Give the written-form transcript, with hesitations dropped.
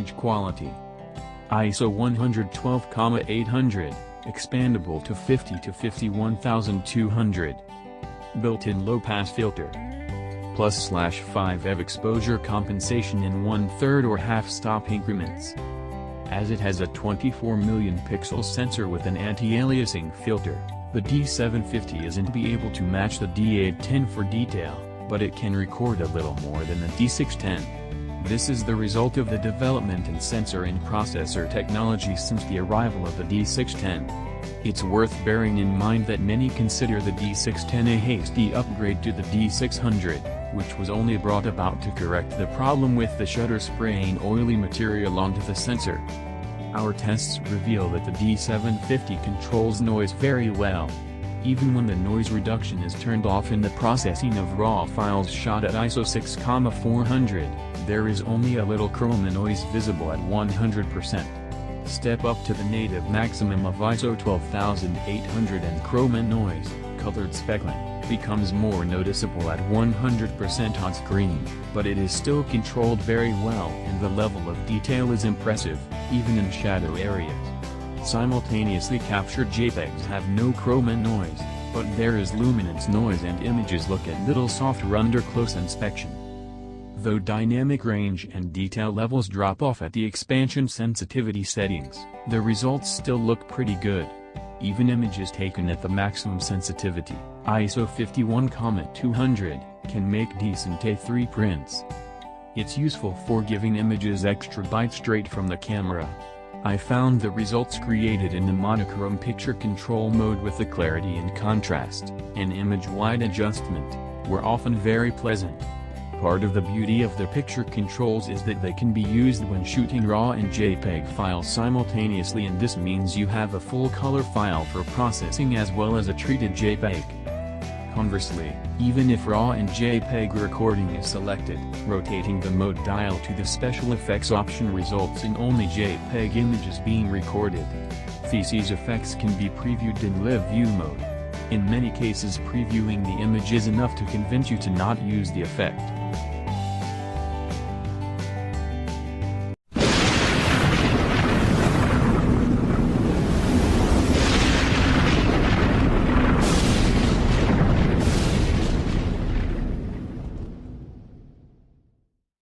image quality. ISO 112,800, expandable to 50 to 51,200. Built-in low-pass filter. +/5 EV exposure compensation in 1/3 or half-stop increments. As it has a 24 million pixel sensor with an anti-aliasing filter, the D750 isn't be able to match the D810 for detail, but it can record a little more than the D610. This is the result of the development in sensor and processor technology since the arrival of the D610. It's worth bearing in mind that many consider the D610 a hasty upgrade to the D600, which was only brought about to correct the problem with the shutter spraying oily material onto the sensor. Our tests reveal that the D750 controls noise very well. Even when the noise reduction is turned off in the processing of raw files shot at ISO 6,400, there is only a little chroma noise visible at 100%. Step up to the native maximum of ISO 12,800 and chroma noise, colored speckling, becomes more noticeable at 100% on screen, but it is still controlled very well and the level of detail is impressive, even in shadow areas. Simultaneously captured JPEGs have no chroma noise, but there is luminance noise and images look a little softer under close inspection. Though dynamic range and detail levels drop off at the expansion sensitivity settings, the results still look pretty good. Even images taken at the maximum sensitivity, ISO 51,200, can make decent A3 prints. It's useful for giving images extra bite straight from the camera. I found the results created in the monochrome picture control mode with the clarity and contrast, and image-wide adjustment, were often very pleasant. Part of the beauty of the picture controls is that they can be used when shooting RAW and JPEG files simultaneously, and this means you have a full color file for processing as well as a treated JPEG. Conversely, even if RAW and JPEG recording is selected, rotating the mode dial to the special effects option results in only JPEG images being recorded. These effects can be previewed in live view mode. In many cases previewing the image is enough to convince you to not use the effect.